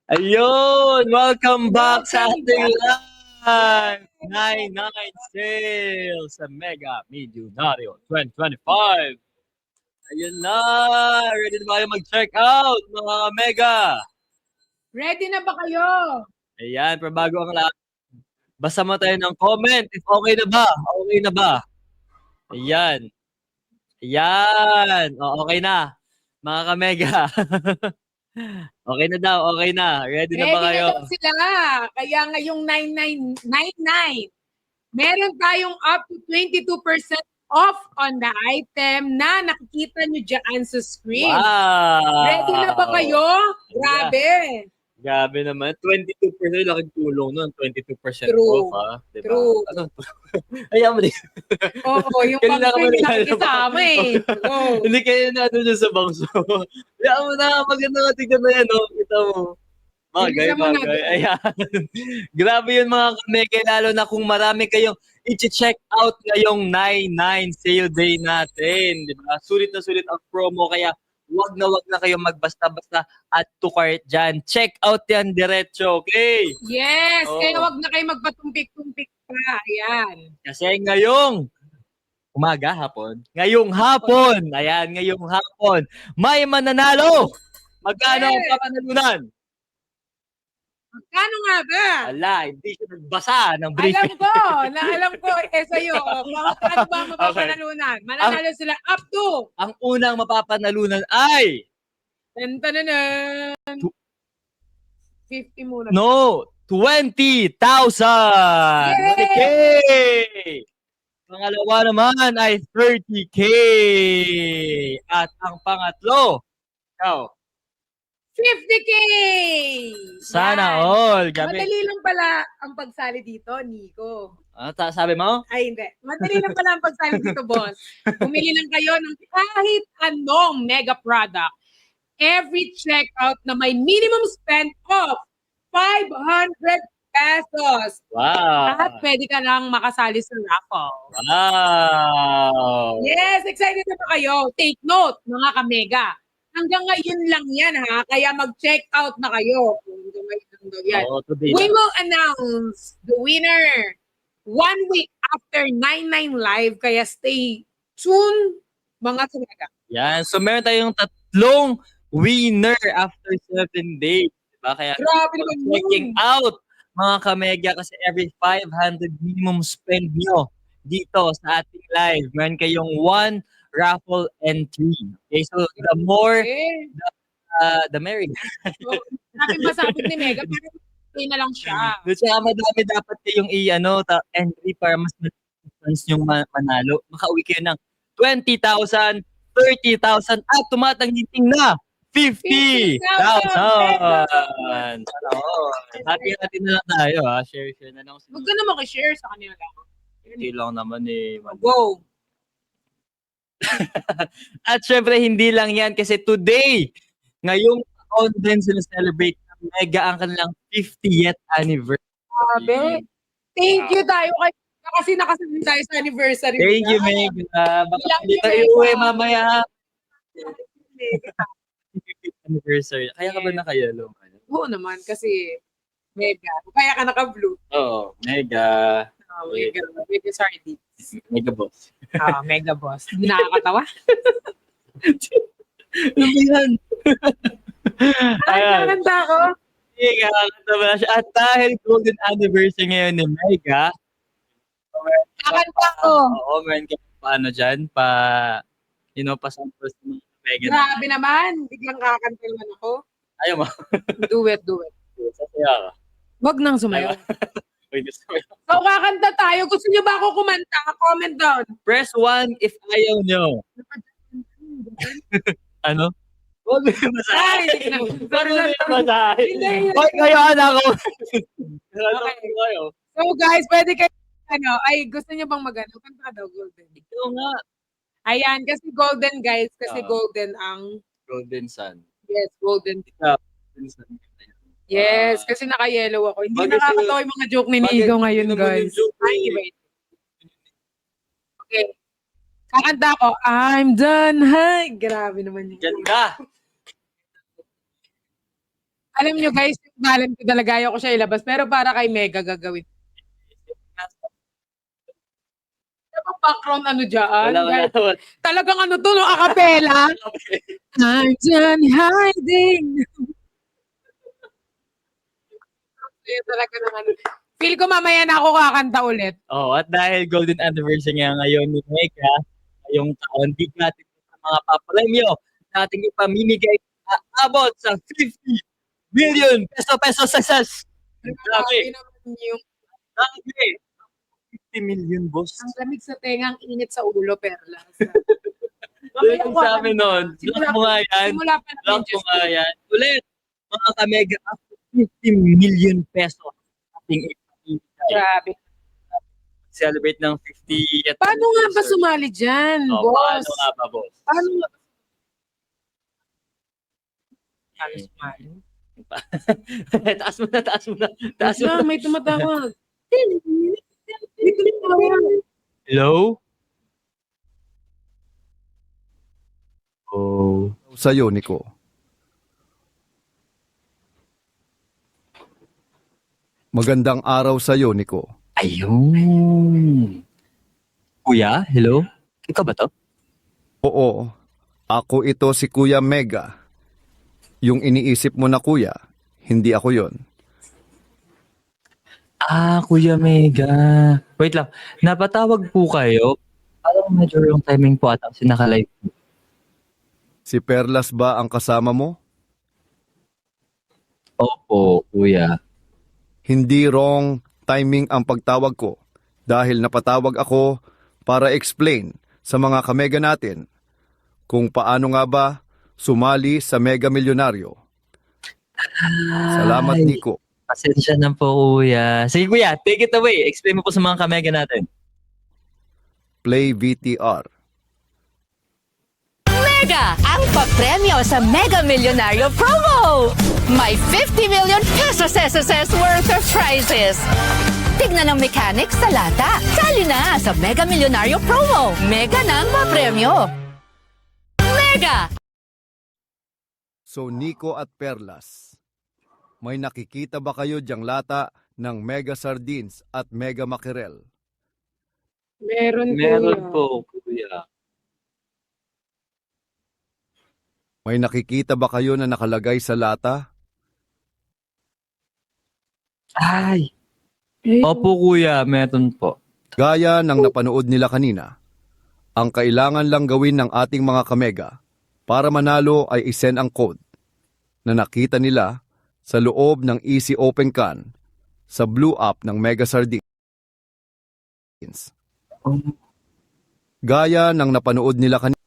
Ayun! Welcome back sa ating live 99 sale sa Mega Millionario 2025. Ayun na! Ready na ba kayo mag-check out, mga Mega? Ready na ba kayo? Ayan, pero bago ang lahat, basa mo tayo ng comment if okay na ba? Okay na ba? Ayan. Ayan. O, okay na. Mga ka-Mega. Okay na daw, okay na. Ready na ba Ready kayo? na daw sila. Kaya ngayong 9999, meron tayong up to 22% off on the item na nakikita nyo dyan sa screen. Wow! Ready na ba kayo? Grabe. Grabe naman. 22%, laking tulong nun. 22% True. off, ha? Diba? True. Ano? Ayaw mo din. Oo, yung Kanina ka pag-screen ba nakikisama eh. Oo. Hindi kayo na ano dyan sa bangso. Ayaw mo na. Maganda nga tignan na yan, no? Kita mo. Bagay, Bilisan mo na bagay. doon. Ayan. Grabe yun mga kameke, lalo na kung marami kayong i-check out ngayong 99 sale day natin. Di ba? Sulit na sulit ang promo, kaya wag na kayong magbasta-basta at to cart dyan. Check out yan diretso, okay? Yes, Oo. kaya wag na kayo magpatumpik-tumpik pa. Ayan. Kasi ngayong umaga, hapon. Ngayong hapon, ayan, ngayong hapon, may mananalo. Magkano ang Yes. papanalunan? Magkano nga ba? Ala, hindi siya nagbasa ng briefing. Alam ko, sa'yo. Paano ba ang mapapanalunan? Mananalo sila up to. Ang unang mapapanalunan ay Tantanan. 50 muna. no, 20,000! Yay! 20K! Pangalawa naman ay 30K! At ang pangatlo, ikaw, 50K! sana Yan. all. Gabi. Madali lang pala ang pagsali dito, Nico. Sabi mo? Ay, hindi. Madali lang pala ang pagsali dito, boss. Bumili lang kayo ng kahit anong mega product. Every checkout na may minimum spend of 500 pesos. Wow! At pwede ka lang makasali sa raffle. Wow! Yes, excited na ba kayo? Take note, mga kamega. Hanggang ngayon lang yan, ha? Kaya mag-check out na kayo. Hanggang ngayon lang daw yan. Oo, today We lang. will announce the winner 1 week after 99 live. Kaya stay tuned, mga kamega. Yan. So, meron tayong tatlong winner after 7 days. Diba? Kaya, Grabe naman checking yun. out, mga kamegya, kasi every 500 minimum spend nyo dito sa ating live, meron kayong 1 raffle entry. Okay, so the more, Okay. the merrier. So, sabi pa sabi ni Mega, parang play na lang siya. So, tsaka madami dapat kayong entry para mas chance yung manalo. Makauwi kayo ng 20,000, 30,000 at tumatanggiting na 50,000. Sana all. Hati-hati na lang tayo, ha. Share na lang. Huwag ka naman share sa kanila lang. Hindi lang naman eh. Go. At syempre, hindi lang yan kasi today, ngayong taon din sila celebrate ng Mega ang kanilang 50th anniversary. Sabi. Thank you tayo kasi nakasabi tayo sa anniversary. Thank you, Mega. Baka Ilang hindi tayo Mega? uwi mamaya. 50th anniversary. Kaya ka ba naka-yellow? Oo naman, kasi Mega. Kaya ka naka-blue. Oo, Mega. Mega. Mega sardines. Mega boss. Mega boss. Hindi nakakatawa. Ano ba yan? Ayan. Nakakanta ako. Mega, nakakatawa na siya. At dahil golden anniversary ngayon ni Mega, Nakakanta ako. oo, meron ka pa dyan, pa-samples ng mga Mega. Grabe naman. Biglang kakanta naman ako. Ayaw mo. Do it. Sasaya ka. Wag nang sumayaw. Wait, So, kakanta tayo. Gusto niyo ba ako kumanta? Comment down. press 1 if ayaw nyo. Ano? Huwag mo yung masahe. Huwag mo yung masahe. Hindi. Hoy, kayo anak ko. Okay. Kayo. So guys, pwede kayo, gusto niyo bang magano? Kanta daw, Golden. Ito nga. Ayan, kasi Golden guys, kasi Ah. Golden ang, Golden Sun. yes, Golden. Golden Sun. Yes, kasi naka-yellow ako. Hindi Bagay nakakatawa yung mga joke ni Bagay, Nigo ngayon, yun naman guys. yung joke eh. Anyway. Okay. Kakanta ko, I'm done, hi. Grabe naman yun. Ganda. Alam nyo guys, yung talent ko talaga ayaw ko siya ilabas. Pero para kay Mega gagawin. Ano bang background ano dyan? Wala. Talagang ano to, no? Acapella? I'm done hiding. Yun talaga naman. Feel ko mamaya na ako kakanta ulit. Oh, at dahil golden anniversary nga ngayon ni Mega, ngayong taon, di natin sa mga papremyo nating ipamimigay na abot sa 50 million peso success. Grabe. Naman yung Grabe. 50 million, boss. ang lamig sa tenga, ang init sa ulo, Perlas. Yun yung sabi nun. Lock mo nga yan. Simula pa Lock natin mo nga yan. Ulit, mga ka-Mega, after 50 million peso ating ipamimigay. Grabe. Celebrate ng 50th. Paano nga ba sumali dyan, Oh, boss? paano nga ba, boss? Paano nga Paano sumali? taas mo na. Taas mo Wait na. lang, may tumatawag. May tumatawag. Hello? Oh. Sa'yo, Nico. Magandang araw sa'yo, Nico. Ayun. Kuya, hello? Ikaw ba to? Oo, ako ito si Kuya Mega. Yung iniisip mo na kuya, hindi ako yon. Ah, Kuya Mega. Wait lang. Napatawag po kayo? Parang medyo yung timing po ata kasi naka-live po. Si Perlas ba ang kasama mo? Opo, kuya. Hindi wrong timing ang pagtawag ko dahil napatawag ako para explain sa mga kamega natin kung paano nga ba sumali sa Mega Milyonaryo. Salamat, Ay, Nico. pasensya na po, kuya. Sige, kuya. Take it away. Explain mo po sa mga kamega natin. Play VTR. Mega ang papremyo sa Mega Milyonaryo Promo! May 50 million pesos SSS worth of prizes! Tignan ang mechanics sa lata. Sali na sa Mega Milyonaryo Promo! Mega ng papremyo! Mega! So Nico at Perlas, may nakikita ba kayo diyang lata ng Mega Sardines at Mega Mackerel? Meron po, kuya. May nakikita ba kayo na nakalagay sa lata? Ay. Opo, kuya. Meron po. Gaya ng napanood nila kanina, ang kailangan lang gawin ng ating mga kamega para manalo ay isend ang code na nakita nila sa loob ng Easy Open Can sa Blue App ng Mega Sardines. Gaya ng napanood nila kanina.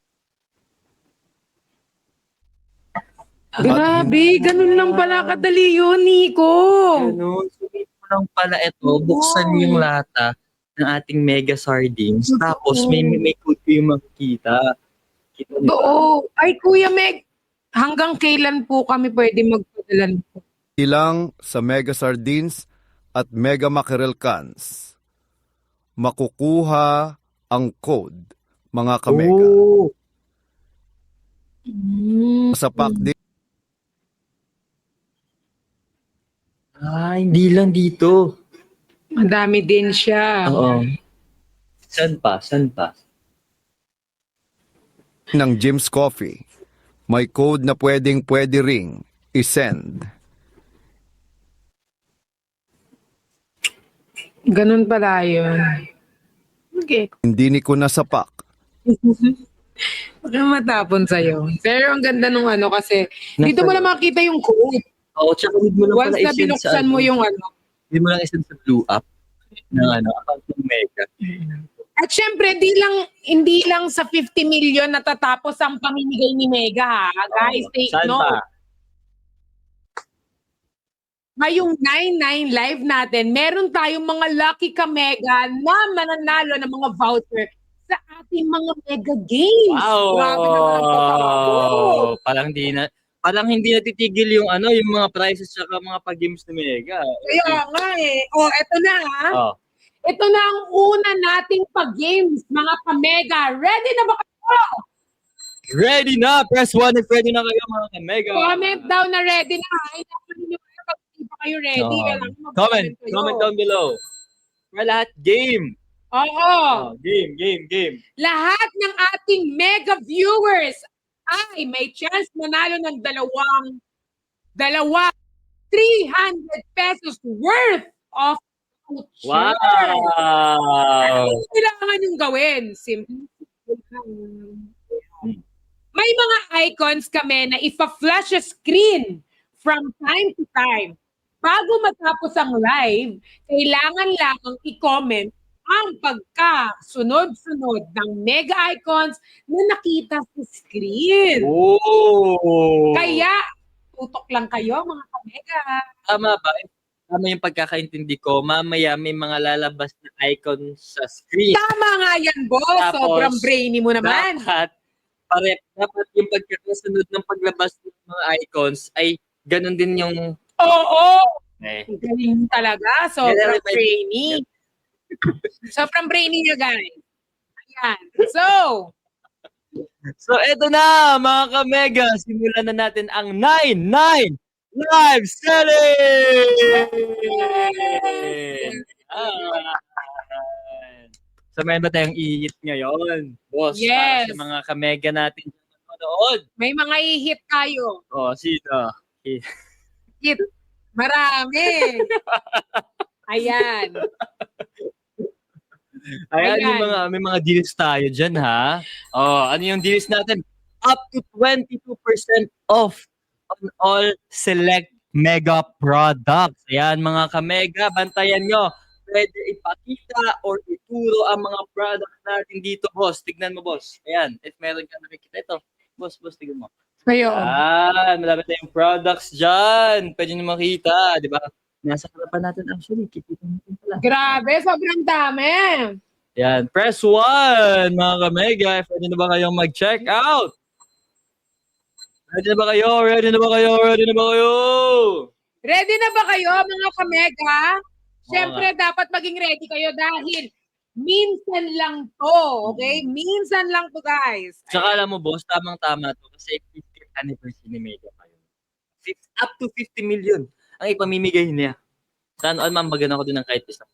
Grabe, ganun lang pala kadali yun, Nico. Ano, sulit mo lang pala ito. Buksan yung lata ng ating Mega Sardines. Tapos may code yung makikita. Kita niyo ba? Oo. Ay, Kuya Meg, hanggang kailan po kami pwede magpadala nito? Ilang sa Mega Sardines at Mega Mackerel Cans. Makukuha ang code, mga kamega. Oh. Sa pack din Ah, hindi lang dito. Madami din siya. Oo. San pa? ng Jim's Coffee, may code na pwede ring isend. Ganun pala yun. Okay. Hindi ni ko nasapak. Huwag kang matapon sa'yo. Pero ang ganda nung ano kasi, dito mo na makita yung code. Oo, tsaka hindi mo lang Once pala na isend sa binuksan mo yung ano. Hindi mo lang isend sa Blue App ng account ng Mega. At syempre, hindi lang sa 50 million natatapos ang pamimigay ni Mega, ha? Guys, take Saan note. pa? Ngayong 9-9 live natin, meron tayong mga lucky ka-mega na mananalo ng mga voucher sa ating mga mega games. Wow! Grabe naman ang pagkakataon. Parang hindi natitigil yung yung mga prizes at mga pag-games ni Mega. Kaya nga eh. O, eto na ha. Oh. Ito na ang una nating pag-games, mga ka-mega. Ready na ba kayo? Ready na! Press 1 if ready na kayo mga ka-Mega. Comment down na ready na. Ay, naku ni kayo ready. Kailangan Comment. mag-comment kayo. Comment down below. Para lahat, game. Oo. Game. Lahat ng ating mega viewers ay may chance manalo ng dalawa 300 pesos worth of voucher. Wow! Ano kailangan yung gawin? Simple. May mga icons kami na ipa-flash sa screen from time to time. Bago matapos ang live, kailangan lamang i-comment ang pagkasunod-sunod ng mega icons na nakita sa screen. Oh! Kaya, tutok lang kayo mga kamega. Tama ba? Tama yung pagkakaintindi ko. Mamaya may mga lalabas na icon sa screen. Tama nga yan, boss. Tapos, Sobrang brainy mo naman. Dapat yung pagkakasunod ng paglabas ng mga icons ay ganun din yung Oo. eh. Galing talaga. Sobrang Ganun, may- brainy. Sobrang brainy niya, guys. Ayan. So eto na mga kamega, simulan na natin ang 9-9 live selling! Ayan. So meron ba tayong i-hit ngayon, boss? Para Yes. sa mga kamega natin na manonood. May mga i-hit tayo. Oh, sino? Hit. Marami. Ayan. Ayan, Ayan. may mga deals tayo dyan, ha? Oh, ano yung deals natin? Up to 22% off on all select mega products. Ayan, mga kamega, bantayan nyo. Pwede ipakita or ituro ang mga products natin dito, boss. Tignan mo, boss. Ayan, if meron ka nakikita. Ito, boss, tignan mo. Kayo. Ayan, malapit tayong products dyan. Pwede nyo makita, di ba? Nasa harapan natin actually. Kikita natin pala. Grabe, sobrang dami. Yan, press 1, mga kamega. Pwede na ba kayong mag-check out? Ready na ba kayo? Ready na ba kayo, mga kamega? Siyempre, dapat maging ready kayo dahil minsan lang to, okay? Minsan lang to, guys. Tsaka alam mo, boss, tamang-tama to kasi 50th anniversary ni Mega kayo. Up to 50 million ang ipamimigay niya. Sana all mambagan ako din ng kahit isang.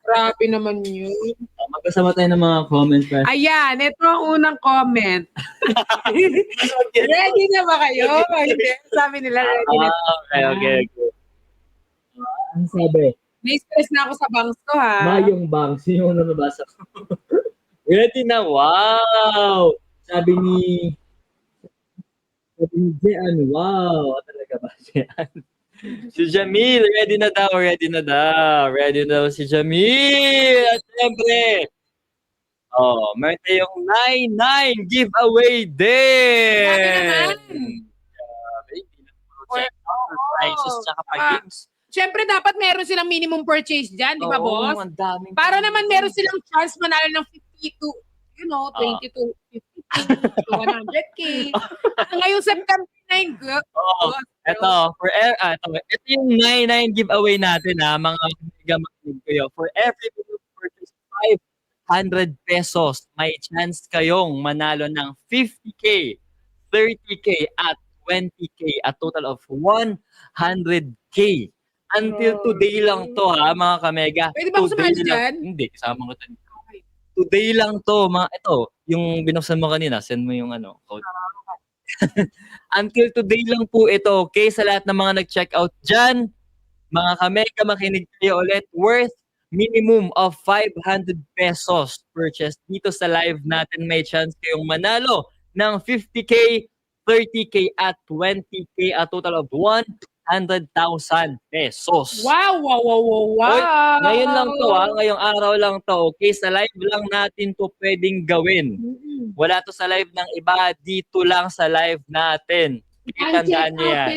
Grabe naman yun. Magkasama tayo ng mga comments. Ayan, ito ang unang comment. Ready na ba kayo? Hindi, sabi nila ready na. Okay. Ang sabi? Na-stress na ako sa bangs ko, ha? Mayong bangs, yung nabasa ko. Ready na, wow! Sabi ni Jean, wow! Talaga ba, Jean? Si Jamil, ready na daw. Ready na daw si Jamil! At siyempre, meron tayong 9-9 giveaway din! Grabe naman! Grabe, hindi na puro check out, prices, tsaka pa-games. Siyempre, dapat meron silang minimum purchase dyan, di ba, boss? Ang daming Para naman meron silang chance manalo ng 52, 22, 50, 100K. Ngayong September 9, ito yung 9-9 giveaway natin, ha, mga mega makinig kayo. For every purchase 500 pesos, may chance kayong manalo ng 50K, 30K, at 20K, a total of 100K. Until today lang to, ha, mga kamega. Pwede ba ako Today sumali lang- dyan? Hindi, kasama ko to. Today lang to, ito, yung binuksan mo kanina, send mo yung code. Until today lang po ito, okay? Sa lahat ng mga nag-check out dyan, mga kamega, makinig kayo ulit, worth minimum of 500 pesos purchase dito sa live natin. May chance kayong manalo ng 50K, 30K, at 20K, a total of 100,000 pesos. Wow! Oy, ngayon lang to, ngayong araw lang to, okay? Sa live lang natin to pwedeng gawin. Wala to sa live ng iba, dito lang sa live natin. Tandaan niyo yan.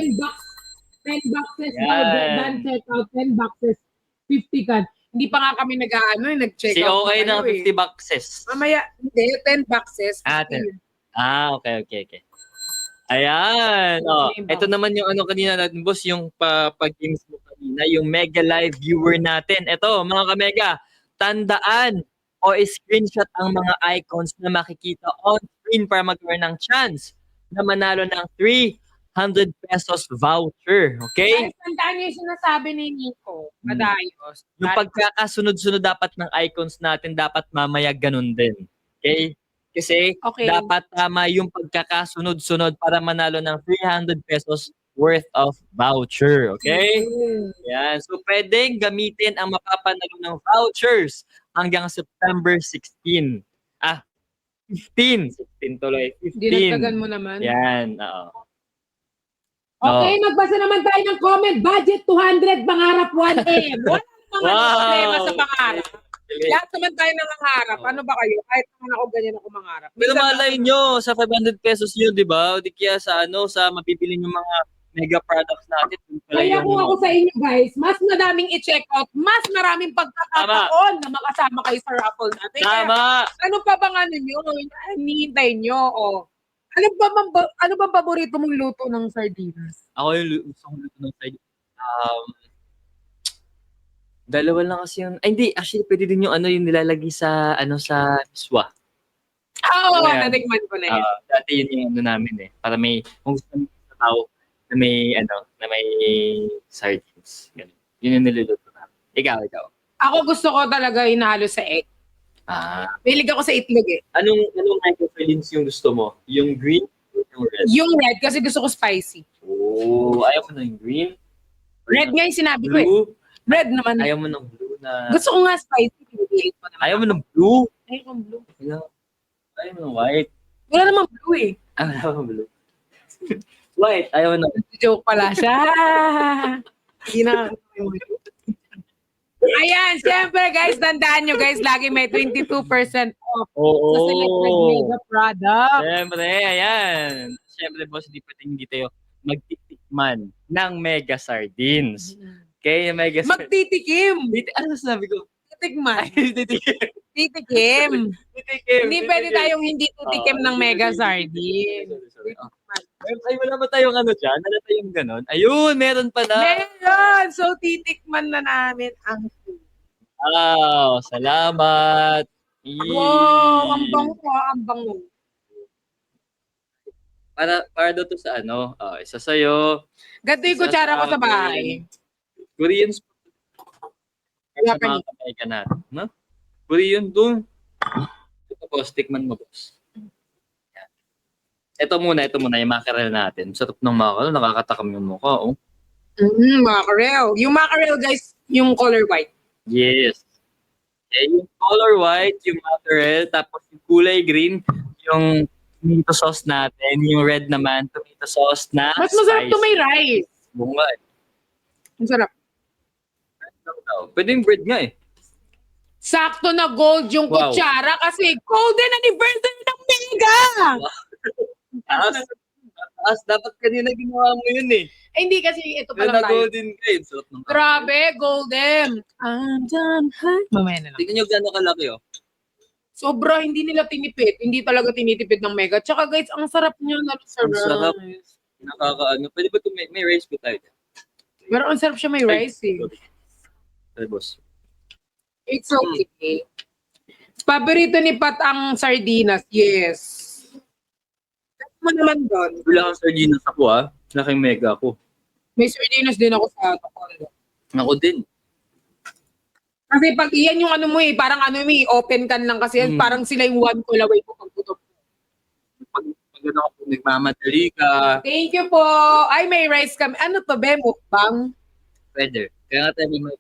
10 boxes, Yan. ban check out, 10 boxes, 50 can. Hindi pa nga kami nag-check Si out. okay ng 50 boxes. Mamaya, hindi, 10 boxes. Atin. Okay. Ayan. Ito naman yung kanina natin, boss, yung pag-games mo kanina, yung Mega Live viewer natin. Ito, mga kamega, tandaan o screenshot ang mga icons na makikita on screen para magkaroon ng chance na manalo ng 300 100 pesos voucher. Okay? Guys, tandaan niyo yung sinasabi ni Nico, Madayos. Yung pagkakasunod-sunod dapat ng icons natin, dapat mamaya ganun din. Okay? Kasi Okay. dapat tama yung pagkakasunod-sunod para manalo ng 300 pesos worth of voucher. Okay? Yan. So, pwedeng gamitin ang mapapanalo ng vouchers hanggang September 16. 15. 16 tuloy. 15. Dinagdagan mo naman. Yan. Oo. Okay, magbasa naman tayo ng comment. Budget 200, pangarap 1M. Wala namang problema sa pangarap. Lahat naman tayo nangangarap. Ano ba kayo? Kahit naman ako ganyan ako mangarap. Pero Minsan malay nyo, sa 500 pesos yun, di ba? O di kaya sa sa mabibili yung mga mega products natin. Yun pala Kaya yung- kung ako sa inyo guys, mas madaming i-check out, mas maraming pagkakataon na makasama kayo sa raffle natin. Kaya, Tama! ano pa bang ano nyo? Hinihintay nyo? O, ano ba paborito mong luto ng sardinas? Ako yung gusto kong luto ng side. Dalawa lang kasi yun. Ay, hindi. Actually, pwede din yung yung nilalagay sa, sa miswa. Oo, Ayan. natikman ko na yun. Dati yun yung namin eh. Para may, kung gusto mo sa tao, na may sardines. Ganun. Yun yung niluluto namin. Ikaw. Ako gusto ko talaga inahalo sa egg. Mahilig ako sa itlog eh. Anong microfillings yung gusto mo? Yung green o yung red? Yung red kasi gusto ko spicy. Oh, ayaw mo ng green? Red nga yung sinabi ko eh. Blue? Red naman. Ayaw mo ng blue na... Gusto ko nga spicy. Pinipilit ko naman. Ayaw mo ng blue? Ayaw ko blue. Ayaw mo ng white? Wala namang blue eh. Ayaw mo ng blue? White? Ayaw mo ng... Joke pala siya. Hindi na. Ayan, siyempre guys, tandaan nyo guys, lagi may 22% off Oo. sa selected mega product. Siyempre, ayan. Siyempre, boss, hindi tayo magtitikman ng mega sardines. Okay, yung mega sardines. Magtitikim. Ano sabi ko? Titikman. Titikim. Titikim. Titikim. Hindi pwede tayong hindi titikim ng mega sardine. Ay, wala ba tayong dyan? Wala tayong ganon? Ayun, meron pala. Meron! So, titikman na namin ang Wow, salamat. wow, ang bango, ang bango. Para daw to sa isa sa'yo. Ganito yung kutsara ko sa bahay. Korean Kaya sa mga kamay natin. No? Korean doon. Ito po, stickman mo, boss. Yan. Ito muna yung mackerel natin. Sarap ng mackerel, nakakatakam yung mukha. Oh. Mackerel. Yung mackerel, guys, yung color white. Yes. Okay, yung color white, yung mackerel, tapos yung kulay green, yung tomato sauce natin, yung red naman, tomato sauce na Mas masarap to may rice. bunga. Ang sarap. Pwede yung bread nga eh. Sakto na gold yung Wow. kutsara kasi golden anniversary ng Mega! Taas, dapat kanina ginawa mo yun eh. Eh, hindi kasi ito pa Kaya lang tayo. golden grade. Sarap ng Grabe, golden. I'm done. Mamaya na lang. Tingnan nyo gano'ng kalaki oh. Sobra, hindi nila tinipid. Hindi talaga tinitipid ng Mega. Tsaka guys, ang sarap niya. Ang sarap. Pwede ba ito may rice po tayo? Pero ang sarap siya may rice eh. Ay, boss. It's okay. Paborito ni Pat ang sardinas. Yes. Ano mo naman doon? Wala kang sardinas ako Laking mega ako. May sardinas din ako sa condo. Ako din. Kasi pag iyan yung parang open can lang kasi yan, parang sila yung one call away ko pagputok. Pag nagmamadali ka, Thank you po. Ay, may rice kami. Ano to, be? Mukbang? pwede. Kaya nga tayo may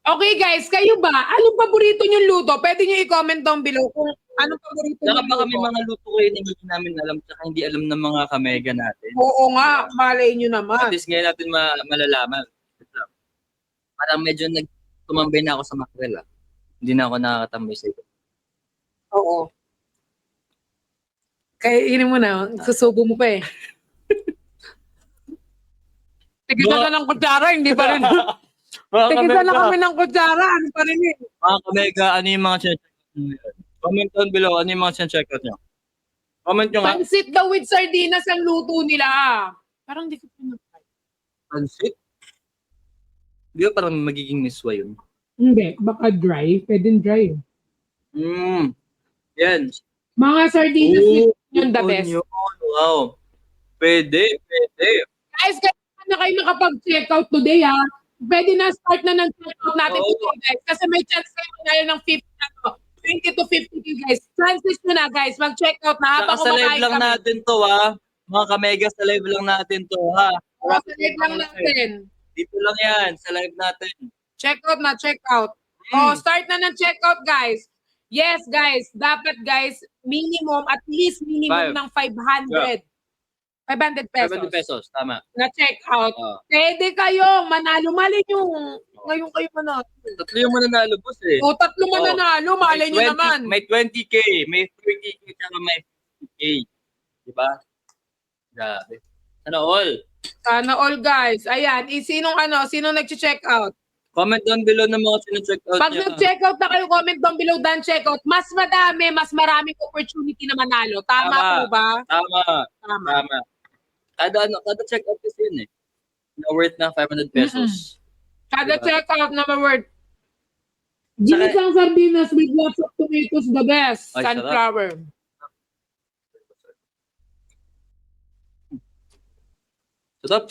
Okay guys, kayo ba? Anong paborito niyong luto? Pwede niyo i-comment down below kung anong paborito Saka niyong baka luto. may mga luto kayo na hindi namin alam tsaka hindi alam ng mga kamega natin. Oo nga, malay niyo At naman. least ngayon natin malalaman. Parang medyo tumambay na ako sa mackerel Hindi na ako nakakatambay sa ito. Oo. Kaya ini mo na, susubo mo pa eh. Tigisa na ng kutsara, hindi pa rin. Tigisa na kami ng kutsara, ano pa rin eh. Mga kamega, ano yung mga check out nyo? Comment down below, ano yung mga check out nyo? Comment nyo nga. Pansit daw with sardinas ang luto nila. Parang di ko pinapay. Pansit? Di ba parang magiging miswa yun? Hindi, baka dry. Pwedeng dry. Yan. Mga sardinas with yung the Oh, best. yun. Wow. Pwede. Guys, kaya na kayo nakapag-checkout today, ha? Pwede na start na ng checkout natin Oo. today, guys. Kasi may chance kayo manalo ng 20 to 50 guys. Chances nyo na, guys. Mag-checkout na Saka habang sa live kumakain lang kami. natin to, ha? Mga kamega, sa live lang natin to, ha? O, sa live lang natin. Dito lang yan, sa live natin. Checkout na, checkout. Oh, start na ng checkout, guys. Yes, guys. Dapat, guys, minimum, at least minimum Five. ng 500. 500 pesos. 500 pesos, tama. Na checkout. Oh. Pwede kayo manalo. Malay nyo. Ngayon kayo manalo. Tatlo yung mananalo, boss, eh. O, tatlo mananalo. Malay nyo naman. May 20K, may 30K, tsaka may 50K. Diba? Grabe. Sana all. Sana all, guys. Ayan. Sinong nag-check out? Comment down below ng mga sinu-check out Pag niya. nag-check out na kayo, comment down below dan check out. Mas maraming opportunity na manalo. Tama Tama. po ba? Tama. Tama. Kada check out kasi yun, eh. Na worth na 500 pesos. Kada Diba? check out na word. Saka- Ginisang sardinas with lots of tomatoes, the best. Ay, sarap. Sunflower. Sarap.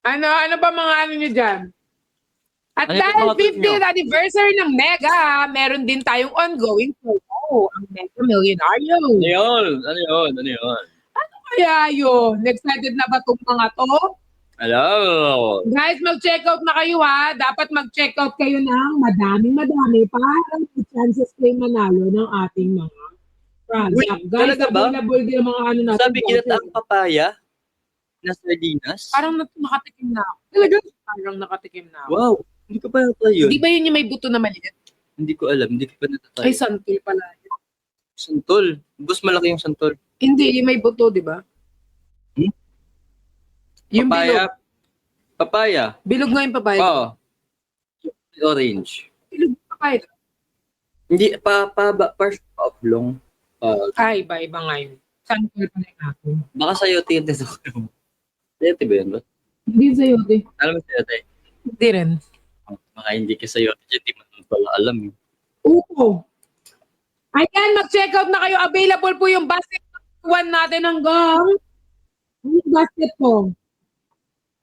Ano ba mga ano nyo dyan? At Ano dahil yung mga tweet 50th anniversary ng Mega, meron din tayong ongoing promo, ang Mega Millionario. Ano yun? Kaya yun, excited na ba itong mga to? Hello. Guys, mag-check out na kayo, ha. Dapat mag-check out kayo ng madami para may chances kayo manalo ng ating mga product. Uy, Guys, talaga ba? available din ang mga ano natin. Sabi kinata ang papaya na sardinas. Parang nakatikim na ako. Talaga? Parang nakatikim na ako. Wow. Hindi ko pa natry yun. Di ba yun yung may buto na maliit? Hindi ko alam. Hindi ko pa natatry. Ay, santol pala. Santol. Boss, malaki yung santol. Hindi, yung may buto, di ba? Hmm? Yung Papaya. bilog. Papaya. Bilog nga yung papaya. Oo. Orange. Bilog yung papaya. Hindi, first oblong. Ay, iba nga yun. Santol pala yung ako. Baka sayote yung tito ko. Sayote ba yun, boss? Hindi sa'yo, di. Alam mo sayote? Hindi rin. Baka hindi ka sayote dyan. Di mo naman pala alam. Upo. Ayan, mag-check out na kayo. Available po yung basket one natin hanggang yung basket po.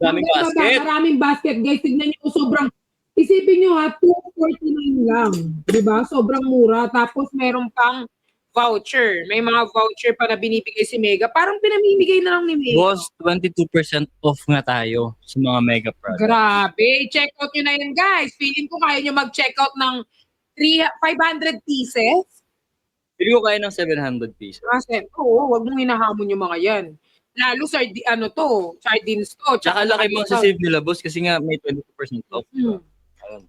Daming Hanggang baba, basket. Maraming basket. Guys, tignan nyo sobrang, isipin nyo ha, 249 lang. Diba? Sobrang mura. Tapos meron pang voucher. May mga voucher pa na binibigay si Mega. Parang pinamimigay na lang ni Mega. Boss, 22% off nga tayo sa mga mega products. Grabe. Check out nyo na yan, guys. Feeling ko kaya nyo mag-check out ng 500 pieces. Pili ko kaya ng 700 pesos. Kasi, oo, wag mong hinahamon yung mga yan. Lalo sardines to. Tsaka laki mo sa save nila, boss, kasi nga may 22% off. Hmm. Ayun.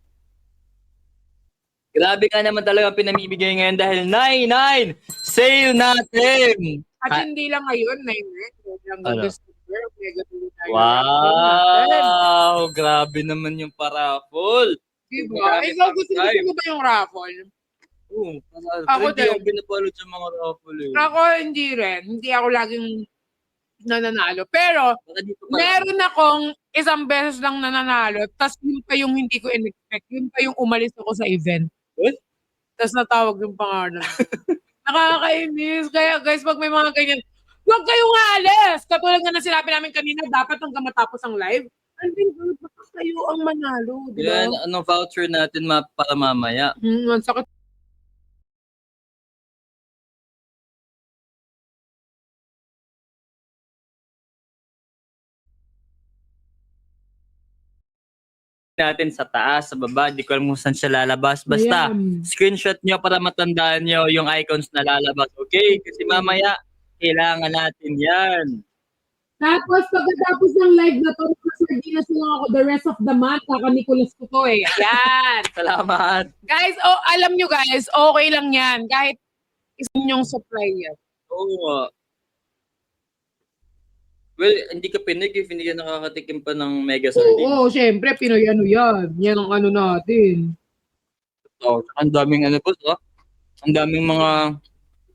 Grabe ka naman talaga pinamimigay ngayon dahil 9-9 sale natin! At hindi lang ngayon, hanggang Ano? December, Mega Millionaire. Wow! Grabe naman yung paraffol. Diba? Marami Ikaw, pang gusto time. mo ba yung raffle? Oo, Ako hindi din. ako pinapalot sa mga raffle eh. Ako, hindi rin. Hindi ako laging nananalo. Pero, Baka dito pa lang. meron akong isang beses lang nananalo, tas yun pa yung hindi ko in-expect. Yun pa yung umalis ako sa event. What? Tas natawag yung pangalan. Nakakainis. Kaya guys, pag may mga ganyan, huwag kayong alis! Katulad nga na sinabi namin kanina, dapat hanggang matapos ang live. Andin, baka kayo ang manalo. Di ba? Yan, anong voucher natin para mamaya? Ang sakit. Natin sa taas, sa baba, di ko alam kung saan siya lalabas. Basta, Ayan. screenshot nyo para matandaan nyo yung icons na lalabas. Okay? Kasi mamaya, kailangan natin yan. Tapos, pagkatapos ng live na to, sardinas lang ako the rest of the month. Kaka-Nicolas ko to eh. Ayan. Salamat. Guys, alam nyo guys, okay lang yan. Kahit isang yung supply yan. Oo nga. Well, hindi ka pinig if hindi ka nakakatikim pa ng mega sardine. Oo, syempre, Pinoy ano yan. Yan ang ano natin. Oh, ang daming ano po, oh. Ang daming mga,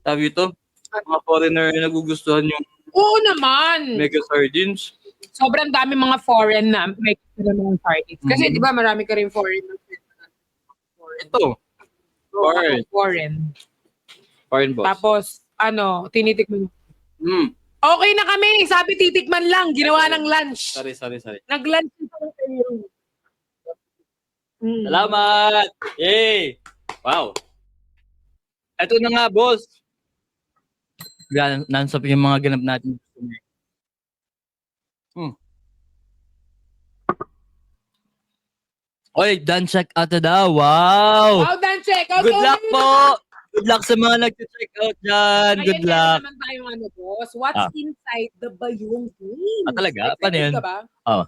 sabi ito, mga foreigner na nagugustuhan yung Oo naman. mega sardines. Sobrang dami mga foreign na may kira ng sardines. Kasi di ba marami ka rin foreign na Ito, Foreign. foreign. foreign boss. Tapos, tinitikman mo. Okay na kami. Sabi titikman lang. Ginawa ng lunch. Sorry. Nag-lunch ito ng kayo. Salamat! Yay! Wow! Ito na nga, boss. Non-stop yung mga ganap natin. Oy, done check out na daw. Wow! Wow, Dan, check out. Good luck po! Good luck sa mga nag-check out dyan. Good Ayan, luck. meron naman tayong ano, boss. What's inside the Bayong Games? Talaga? Excited Paano yun? ka ba? Oo.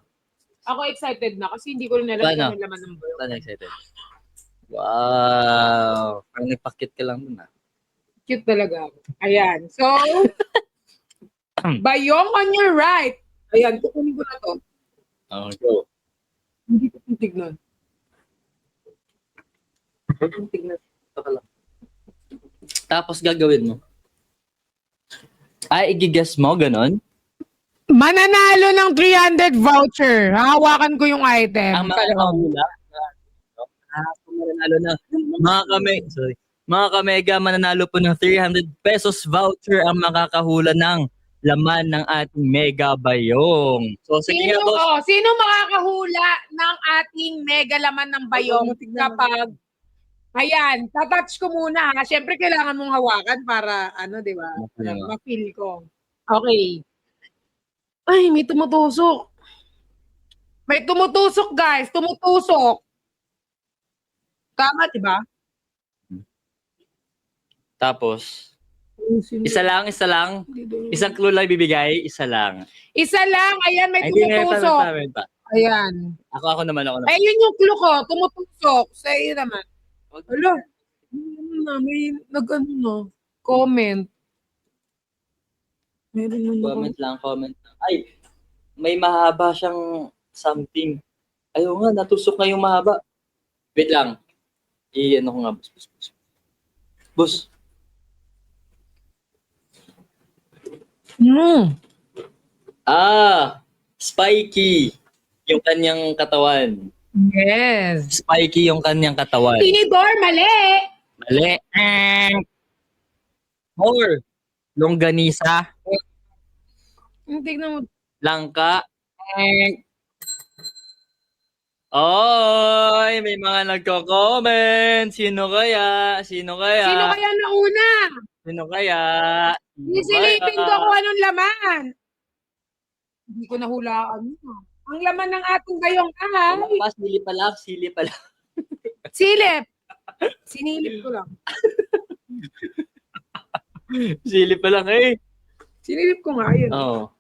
Ako excited na kasi hindi ko rin alam Paano? kung ano laman ng Bayong. Saan excited? Wow! Parang nagpakit ka lang dun ah. Cute talaga ako. Ayan. So, Bayong on your right. Ayan, kukunin ko na to. Oh, go. Hindi ko titignan. Tignan. Tapos gagawin mo. Ay, igigess mo, ganon? Mananalo ng 300 voucher. Hahawakan ko yung item. Ang mga kahula. Mananalo na. Mga kamega, mananalo po ng 300 pesos voucher ang makakahula ng laman ng ating Mega Bayong. So, sige nga, boss. Sino makakahula ng ating mega laman ng Bayong kapag ayan, tatouch ko muna ha. Siyempre, kailangan mong hawakan para, ano, di ba? Ma-feel ko. Okay. Ay, may tumutusok. May tumutusok, guys. Tumutusok. Tama, di ba? Tapos, isa lang. Isang clue lang bibigay, isa lang. Isa lang. Ayan, may Ay, hindi na, tumutusok. pa. Ayan. Ako naman. Ayun yung clue ko. Tumutusok. Sa iyo naman. Alo. May comment. Meron na Comment lang. Ay, may mahaba siyang something. Ayaw nga, natusok na yung mahaba. Wait lang. I-ano ko nga, boss. Boss. Spiky. Yung kanyang katawan. Yes. Spiky yung kanyang katawan. Tinidor, mali. Mali. More. Longganisa. Tignan mo. Langka. Oy, may mga nagko-comment. Sino kaya? Sino kaya nauna? Isilipin ko kung anong laman. Hindi ko nahulaan yun. Ang laman ng ating Bayong ay Sili pa lang. silip. Sinilip ko lang. Sili pa lang eh. Sinilip ko nga yun. Oh.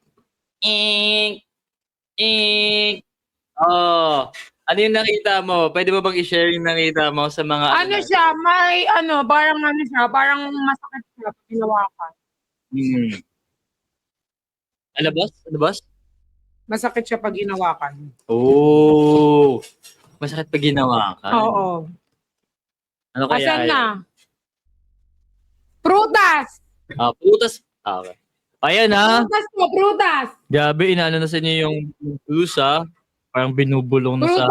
Oh. Ano yung nakita mo? Pwede mo bang i-share yung nakita mo sa mga Siya, parang masakit siya pag ginawakan. Ano boss? Masakit siya pag ginawakan. Oh. Masakit pag ginawa ka. Oo. Ano kaya? Asan na? Prutas! Prutas. Okay. Ayan Prutas! Gabi, inaano na sa inyo yung pusa. Parang binubulong na sa...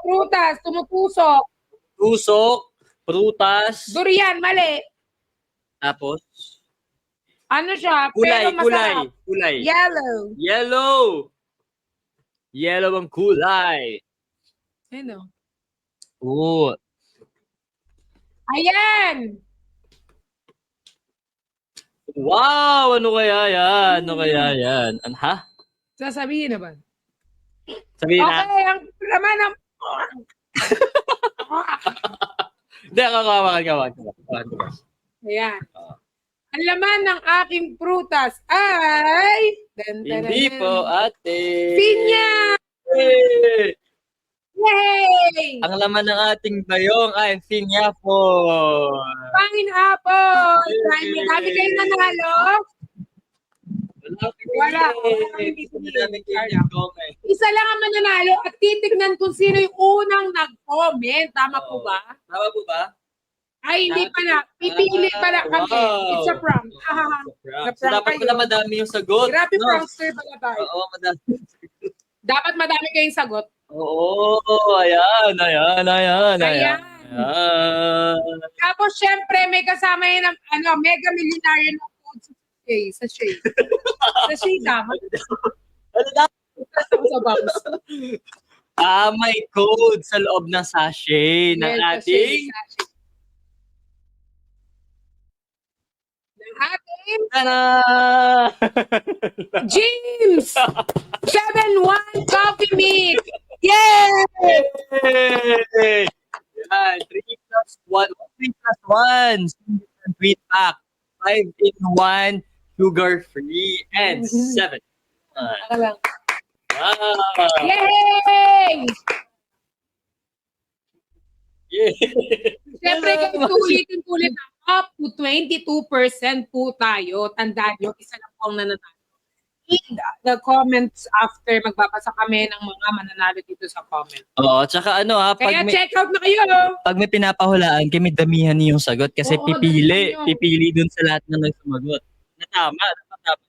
Prutas! Tumutusok! Tusok, prutas. Durian, mali! Tapos? Ano siya? Kulay. Yellow! Yellow ang kulay. Ano? Oo. Ayan! Wow! Ano kaya yan? Ha? Sasabihin na ba? Sabihin na. Okay, ang laman ng... Hindi, kawakan. Ayan. Ang laman ng aking prutas ay... Hindi po, ate. Pinya! Hey! Yay! Ang laman ng ating bayong ay pinya-po. Pineapple! Kami kayo nanalo? Wala. Isa lang ang mananalo at titignan kung sino yung unang nag-comment. Tama po ba? Tama po ba? Ay, hindi pala. Pipili pala kami. Wow. It's a prank. So, dapat pala madami yung sagot. Grabe no? prankster pala tayo. Oo, madami. Dapat madami kayong sagot. Oo, ayan. Tapos, syempre, may kasama yun ang Mega Millionaire ng food Sachet. Sachet tama. Ano na? Sa box. May code sa loob ng sachet ng Yes, ating sachet. Ng ating Tana! James! 7-1 Coffee Mix! Yay! Yay! Yan, 3 plus 1. 3 plus 1. Sweet pack. 5 in 1. Sugar-free. And 7. Ako lang. Wow! Yay! Yeah! Siyempre, guys, ulitin-ulit na up to 22% po tayo. Tandaan nyo, isa lang po ang nananalo. In the comments after, magbabasa kami ng mga mananalo dito sa comment. Oo, tsaka Kaya check out na kayo! pag may pinapahulaan, kami damihan niyo yung sagot kasi Oo, damihan nyo. pipili dun sa lahat na nagsumagot. Na tama, dapat.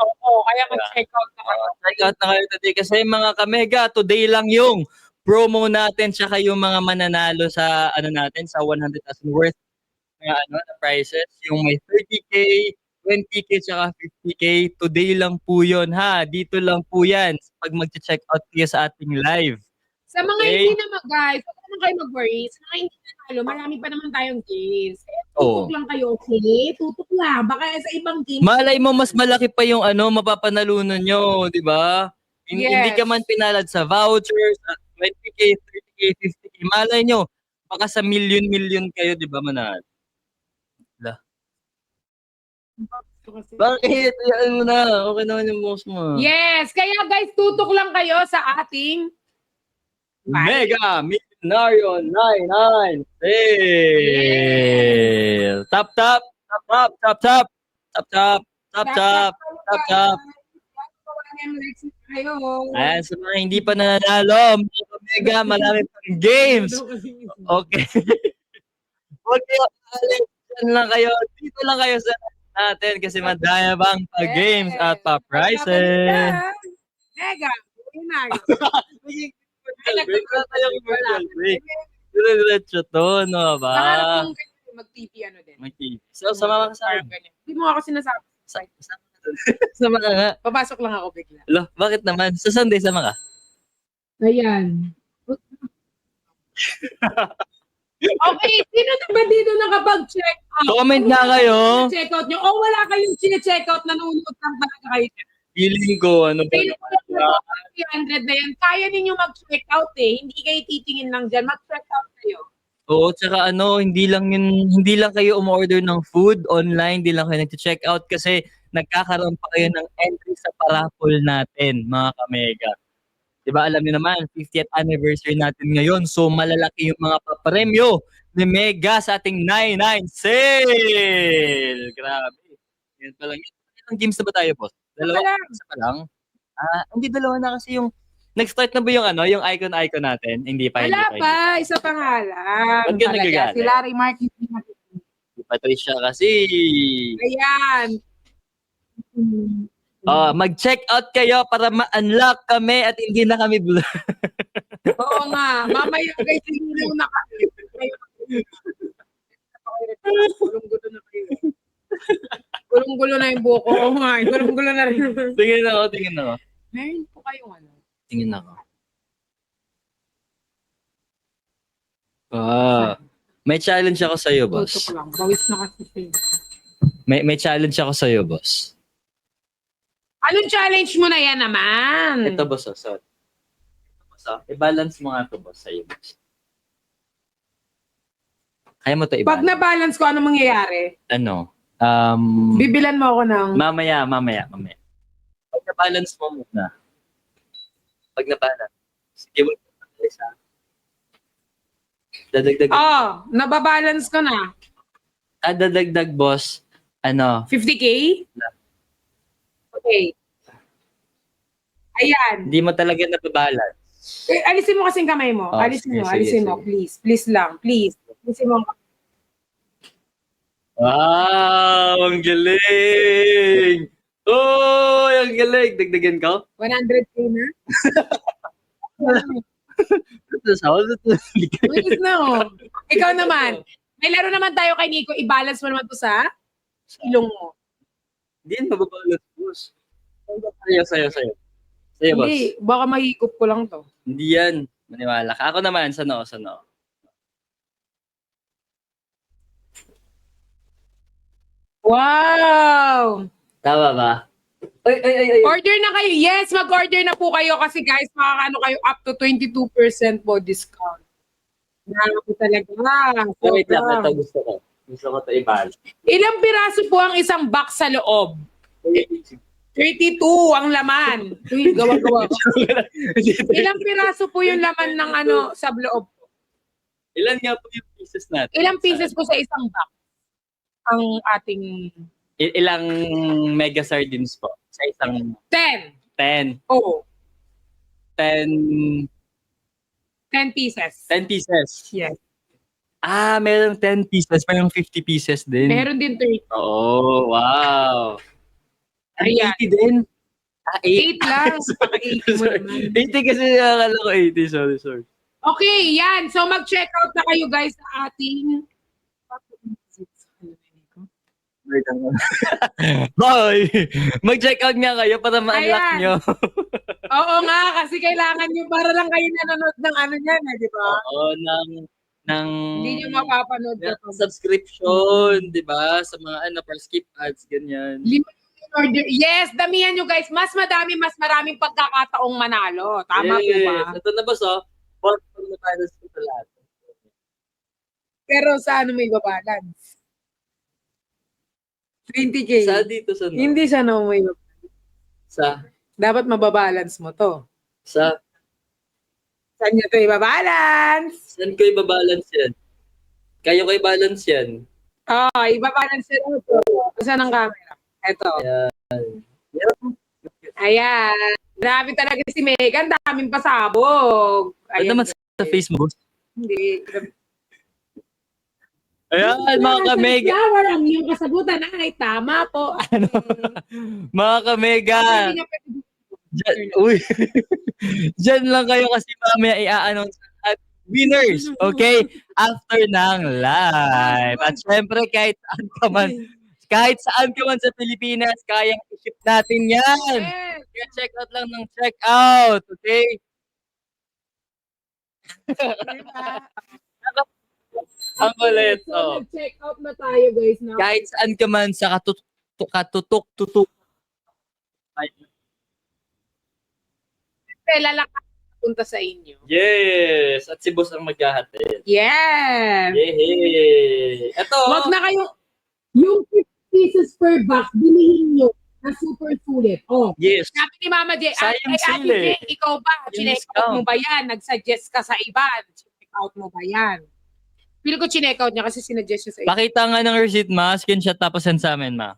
Oo, kaya mag-check out na kayo. Check out na kayo today kasi mga kamega, today lang yung promo natin tsaka yung mga mananalo sa natin sa 100,000 worth na prizes, yung may 30k, 20k tsaka 50k. Today lang po 'yon ha. Dito lang po 'yan pag magche-check out kayo sa ating live. Sa mga Okay. hindi naman, guys, huwag naman kayo mag-worry. Sa mga hindi nanalo, marami pa naman tayong games. Kaya Oo. tutok lang kayo, okay? Tutok lang. Baka sa ibang games. Malay mo mas malaki pa yung mapapanalunan nyo, 'di ba? Hindi Yes. ka man pinalad sa vouchers, 20k, 30k, 50k. Malay nyo, baka sa million kayo, 'di ba, manalo? Bakit? Yan mo na. Okay naman yung boss mo. Yes, kaya guys, tutok lang kayo sa ating Mega Millonario 99 sale. Tap. Ayan, sa mga hindi pa nananalo, mga Mega, marami pang games. Okay. Huwag kayo aalis. Diyan lang kayo. Dito lang kayo sa natin kasi madaya bang pa-games at pa-prizes. Mega, Milyonario. Wala tayong virtual break. Diretso to, no ba? Nakaharap mong ganyan, mag-TV din. Mag-TV. So, sama ka sa Parang akin. ganyan. Hindi mo ako sinasabi. Sama ka nga. Papasok lang ako bigla. Lo, bakit naman? Sa Sunday, sama ka? Ayan. Okay, sino na ba dito nakapag-check out? Comment na kayo. Check out nyo. O wala kayong check out, nanonood lang talaga kayo. Feeling ko, ano ba? Sino na 300 na yan? Kaya ninyo mag-check out eh. Hindi kayo titingin lang dyan. Mag-check out kayo. Oo, tsaka hindi lang kayo umorder ng food online, hindi lang kayo nag-check out kasi nagkakaroon pa kayo ng entry sa parapol natin, mga kamega. Diba, alam niyo naman, 50th anniversary natin ngayon. So, malalaki yung mga papremyo ni Mega sa ating 99 sale. Grabe. Yan pa lang. Ilang games na ba tayo, boss? Dalawa? lang. Isa pa lang? Hindi, dalawa na kasi yung... Nag-start na ba yung yung icon natin? Hindi pa. Wala pa. Isa pa nga lang. Ba't ka Talaga. nagagalit? Si Larry Mark. Si Patricia kasi. Ayan. Mag-check out kayo para ma-unlock kami at hindi na kami Oo nga. Mamaya guys, hindi na kami. Gulong-gulo na kayo. Gulong-gulo na yung buko. Oo nga. Gulong-gulo na rin. Tingin ako. Meron po kayong ano? Tingin ako. May challenge ako sa iyo, boss. Tutok lang. Bawis na kasi siya. May challenge ako sa iyo, boss. Anong challenge mo na yan naman? Ito, boss. Sorry. I-balance mo nga ito, boss, sa iyo, boss. Kaya mo ito i-balance. Pag na-balance ko, ano mangyayari? Bibilan mo ako ng... Mamaya. Pag na-balance mo muna. Pag na-balance. Sige mo. Dadagdag. Nababalance ko na. Dadagdag, boss. 50K? Okay. Ayan. Hindi mo talaga nababalance. Alisin mo kasing kamay mo. Sige. Alisin mo. Please. Please lang. Please. Alisin mo. Wow! Ang galing! Oh, ang galing! Dagdagan ka? 100K na? Please no. Ikaw naman. May laro naman tayo kay Nico. I-balance mo naman to sa ilong mo. Hindi yan mababalot, boss. Sa'yo. Sa'yo, boss. Hindi, baka mahigop ko lang to. Hindi yan. Maniwala ka. Ako naman, sa noo. Wow! Tama ba? Ay. Order na kayo. Yes, mag-order na po kayo kasi guys, makakano kayo up to 22% po discount. Grabe talaga. Wait lang, Sobra. ito gusto ko. Gusto ko ito ibalik. Ilang piraso po ang isang box sa loob? 32 ang laman. Uy, gawa-gawa. Ilang piraso po yung laman ng ano sa loob? Ilan nga po yung pieces natin? Ilang pieces po sa isang box ang ating Ilang mega sardines po? Sa isang 10? 10. Oo, 10 10 pieces. 10 pieces. Yes. Merong 10 pieces. Mayroong 50 pieces din. Meron din 30. Oo, wow. Ayan. 80 din? 8 lang. Baka 80 mo naman. 80 kasi nakakala ko 80. Sorry. Okay, yan. So mag-check out na kayo guys sa ating Hoy! Mag-check out nga kayo para ma-unlock Ayan. nyo. Oo nga, kasi kailangan nyo para lang kayo nanonood ng ano niyan, di ba? Oo, ng Hindi nyo mapapanood ng kapag subscription, di ba? Sa mga per skip ads, ganyan. lima yung order. Yes, damihan nyo guys. Mas maraming pagkakataong manalo. Tama po ba? Ito na ba, so? Bot na tayo sa lahat. Pero sa ano may babalance? 20K. Sa dito, sa no? Hindi siya no may Sa? dapat mababalance mo to. Sa? Saan nyo to ibabalance? Saan ko i-balance yan? Kayo ko i-balance yan. Oh, ibabalance nyo to. Saan ang camera? Eto. Ayan. Grabe talaga si Megan. Daming pasabog. Ano naman sa Facebook? Hindi. Ayan, mga kamega. Flower ang iyong kasagutan ay tama po. Mga kamega. Hindi niya pwede Uy. Diyan lang kayo kasi mamaya i-announce at winners, okay? After ng live. At syempre, kahit saan ka man sa Pilipinas, kayang i-ship natin yan. Yes. Kaya check out lang ng check out, okay? Ang kulit. So, nag-check out na tayo guys. Na Kahit saan ka man sa katutok-tutok. lalakad punta sa inyo. Yes! At si boss ang maghahatid. Yes. Yay! Ito! Wag na kayo, yung 50 pieces per box, bilihin nyo na super sulit. Oh. Yes! Sabi ni Mama J, Sayang Ate sila eh. J, ikaw ba? Yung Chinek out discount. mo ba yan? Nag-suggest ka sa iba? Check out mo ba yan? Feel ko chinek out niya kasi sinuggest niya sa iba. Pakita nga ng receipt, ma. Screenshot tapos send sa amin, ma.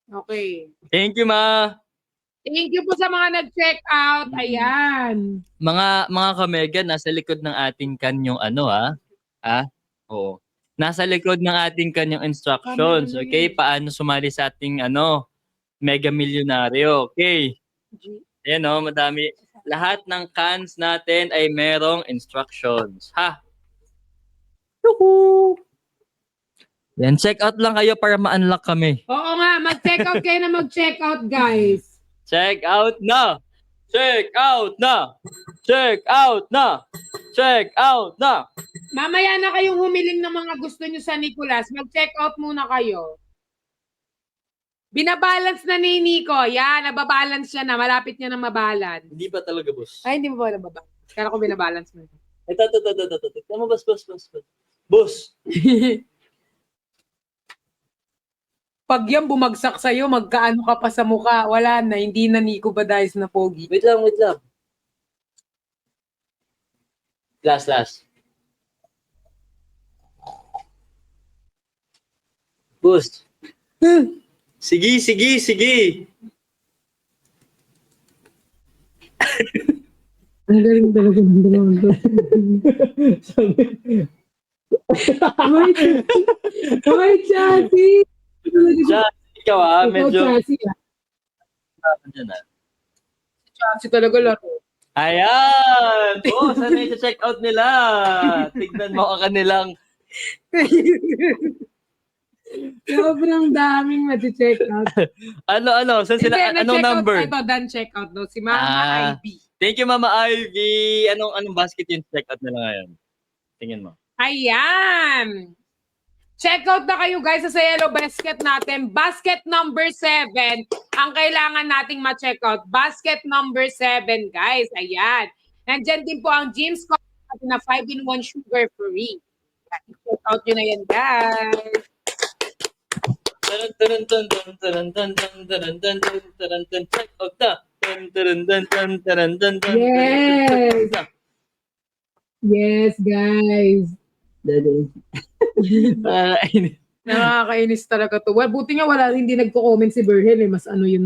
Okay. Thank you, ma. Thank you po sa mga nag-check out. Ayan. Mga kamega, nasa likod ng ating kanyang Oo. Nasa likod ng ating kanyang instructions, okay? Paano sumali sa ating Mega Milyonaryo, okay? Ayan madami. Lahat ng cans natin ay merong instructions, ha? Yuhu! Yan, check out lang kayo para ma-unlock kami. Oo nga, mag-check out kayo na mag-check out, guys. Check out na! Check out na! Check out na! Check out na! Mamaya na kayong humiling ng mga gusto nyo sa Nicolas. Mag-check out muna kayo. Binabalance na ni Nico. Yan, nababalance siya na. Malapit niya na mabalance. Hindi ba talaga, boss? Ay, hindi mo ba nababalance? Kala ko binabalance mo. Ito. Tama, boss. Boss! Pag yan bumagsak sa'yo, magkaano ka pa sa mukha. Wala na, hindi na Nico Badayes na pogi. Wait lang. Last. Boss. Sige. Ang galing talaga ng dalawa. May chassis! Siya, ikaw medyo... Chassis Chassis talaga laro. Ayan! Oh, sana i-check out nila. Tignan mo ang kanilang Sobrang daming mati-check out. Ano? Saan sila? Hindi, Anong na-check out number? pa ito, done check out daw. Si Mama Ah. Ivy. Thank you, Mama Ivy. Anong basket yung check out nila ngayon? Tingin mo. Ayan! Check out na kayo guys sa yellow basket natin. Basket number 7 ang kailangan nating ma-check out. Basket number 7 guys. Ayan. Nandyan din po ang Jim's Coffee natin na 5-in-1 sugar free. Check out nyo na yan guys. Check out na. Yes. Yes guys. Nakakainis talaga to. Well, buti nga hindi nagko-comment si Berhel Mas ano yun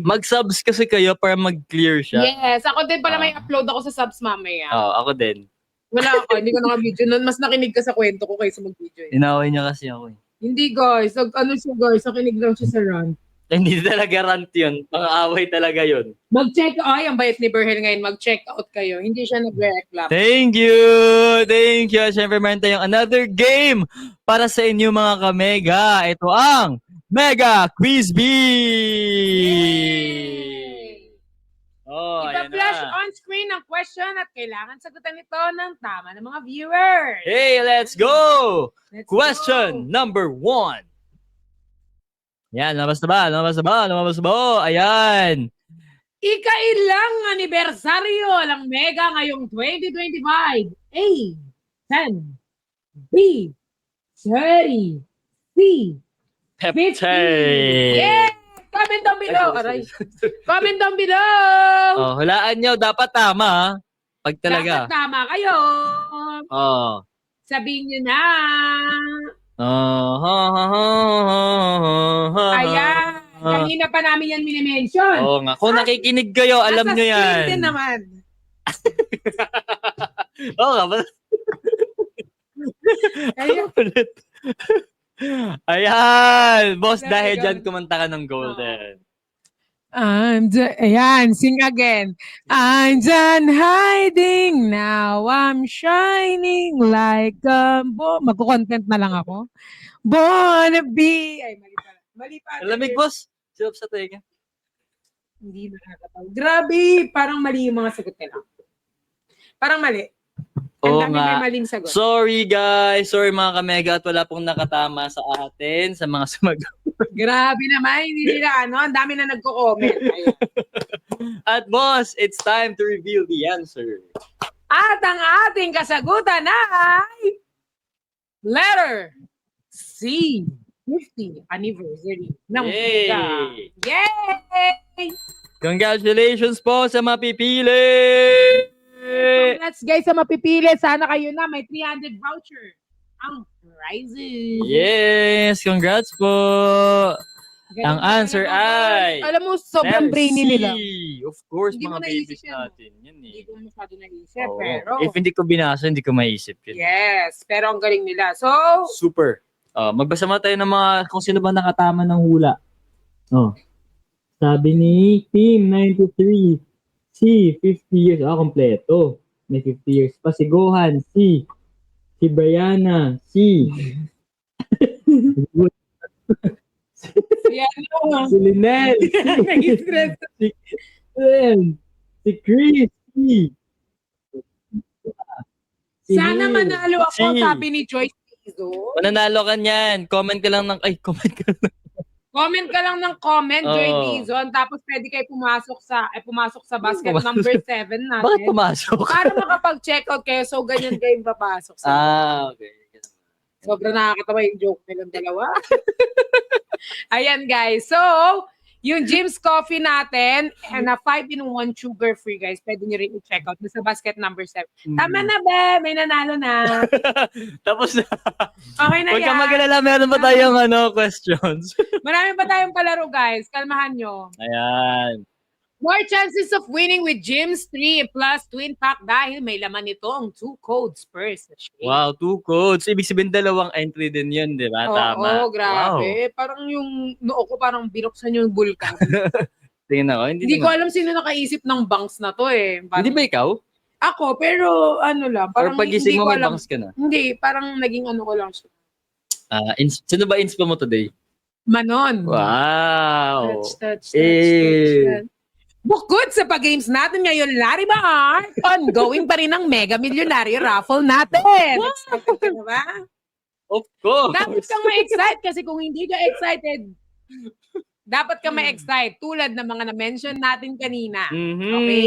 Mag-subs kasi kayo para mag-clear siya. Yes, ako din pala may upload ako sa subs mamaya. Ako din. Wala ako, hindi ko naka-video. Mas nakinig ka sa kwento ko kaysa mag-video. Inaway niya kasi ako. Hindi guys, nakinig lang siya sa run. Hindi talaga rant yun. Pang-away talaga yun. Mag-check, ang bait ni Berhel ngayon, mag-check out kayo. Hindi siya nagre-reclam. Thank you! Thank you! Siyempre, meron tayong another game para sa inyo mga kamega. Ito ang Mega Quiz Bee! Oh, ayan Ipa-flash na. on screen ang question at kailangan sagutan ito ng tama ng mga viewers. Hey, let's go! Let's Question go. number 1. Yan, lumabas na ba? Ayan. Ikailang anibersaryo ng Mega ngayong 2025. A. 10. B. 30. C. 50. Peptide. Yeah! Comment down below. Aray. Comment down below. Oh, hulaan nyo. Dapat tama, ha? Pag talaga. Dapat tama kayo. Oh. Sabihin nyo na. Ayan. Kanina pa namin yan minimension. Oo nga. Kung nakikinig kayo, alam Nasa nyo yan. screen din naman. Oo nga. Ayun. Ulit. Ayan. Boss, There dahil you go. dyan, kumanta ka ng golden. Ayan, sing again. I'm done hiding, now I'm shining like a magko-content na lang ako. Wanna be. Ay, mali pa. Mali pa. Alamig, boss. Silap sa tenga. Hindi nakakatawa. Grabe, parang mali yung mga sagot nila. Parang mali. Oo Ang dami nga. may maling sagot. Sorry, guys. Sorry, mga kamega. At wala pong nakatama sa atin, sa mga sumagot. Grabe naman, hindi nila ang dami na nagko-comment. Ayun. At boss, it's time to reveal the answer. At ang ating kasagutan ay letter C. 50th anniversary ng Yay! Mega. Yay! Congratulations po sa mapipili! Congrats guys sa mapipili. Sana kayo na may 300 voucher. Ang prizes. Yes! Congrats po! Galing Ang talaga answer mga boys. ay Alam mo, sobrang letter brainy C. nila. Of course, Hindi mo mga naisip babies yan, natin. Yan Hindi eh. ko masyado naisip, Oo. pero If hindi ko binasa, hindi ko maisip yun. yes, pero ang galing nila. So, Super. Magbasa mo tayo ng mga kung sino ba nakatama ng hula. Sabi ni Team 93, C, 50 years. Kompleto. May 50 years pa. Si Gohan, C. Si Brianna, C. yan o. Si Linel, Nag-stress. si Chris, C. Si Sana Neil, manalo ako, C. sabi ni Joyce Tizo. Mananalo ka niyan. Comment ka lang ng... Comment ka lang ng comment, Joy Oo. Dizon, tapos pwede kayo pumasok sa basket Pumasok. number 7 Bakit natin. pumasok? Para makapag-check out kayo, so ganyan kayo papasok sa. Okay. Sobrang nakakatawa yung joke nilang dalawa. Ayan guys, so yung Jim's Coffee natin, and a 5-in-1 sugar free guys, pwede nyo rin i-check out sa basket number 7. Tama na ba? May nanalo na. Tapos na. Okay na Huwag ka yan. mag-alala, meron pa tayong questions. Marami pa tayong palaro guys, kalmahan nyo. Ayan. More chances of winning with Jim's 3 plus Twin Pack dahil may laman nito ang 2 codes per sachet. Wow, 2 codes. Ibig sabihin dalawang entry din yun, di ba? Tama. Oo, grabe. Parang yung noo ko parang binuksan yung bulkan. Tingnan ako. Hindi ko alam sino nakaisip ng banks na to eh. Parang, Hindi ba ikaw? Ako, pero ano lang. Or Parang pagising hindi mo ko may alam. bangs ka na? Hindi, parang naging ano ko lang siya. Sino ba inspo mo today? Manon. Wow! Touch. Eh. Bukod sa pag-games natin ngayon, Larry Bar, ongoing pa rin ang Mega Millionaire Raffle natin. Excited ka na ba? Of course! Dapat kang ma-excite kasi kung hindi ka excited, dapat kang ma-excite tulad ng mga na-mention natin kanina. Okay?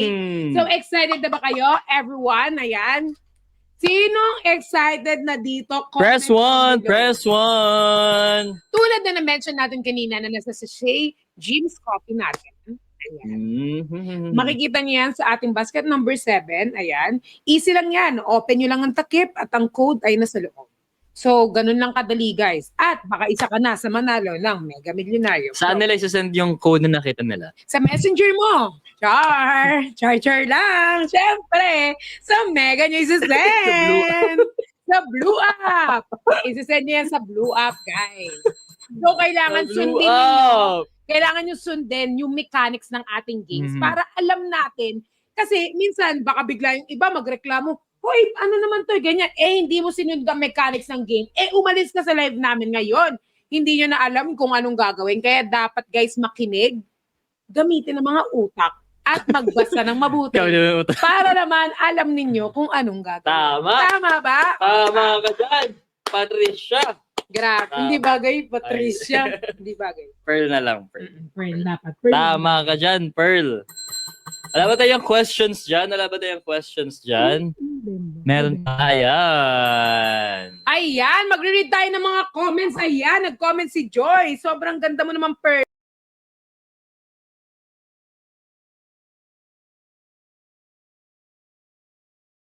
So excited na ba kayo? Everyone, ayan. Sinong excited na dito? Press Comment 1! down below. Press 1! Tulad na na-mention natin kanina na nasa sachet Jim's Coffee natin. Ayan. Makikita niyo yan sa ating basket number 7. Ayan. Easy lang yan. Open nyo lang ang takip at ang code ay nasa loob. So, ganun lang kadali, guys. At baka isa ka na sa manalo ng Mega Millionaire. Saan nila isasend yung code na nakita nila? Sa messenger mo. Char lang. Siyempre, sa Mega nyo isasend. Sa Blue App. Isasend nyo yan sa Blue App, guys. So, kailangan sundin ninyo. Kailangan nyo sundin yung mechanics ng ating games para alam natin. Kasi minsan, baka bigla yung iba magreklamo, hoy, ano naman to, ganyan. Hindi mo sinunod ang mechanics ng game. Umalis ka sa live namin ngayon. Hindi nyo na alam kung anong gagawin. Kaya dapat, guys, makinig. Gamitin ang mga utak at magbasa ng mabuti. Para naman alam ninyo kung anong gagawin. Tama! Tama ba? Tama ka dyan, Patricia! Grabe. Hindi bagay, Patricia. Hindi bagay. Pearl na lang, Pearl. Pearl dapat. Pearl. Tama ka dyan, Pearl. Wala ba tayong questions dyan? Meron tayan. Ayan, magre-read tayo ng mga comments. Ayan, nag-comment si Joy. Sobrang ganda mo naman, Pearl.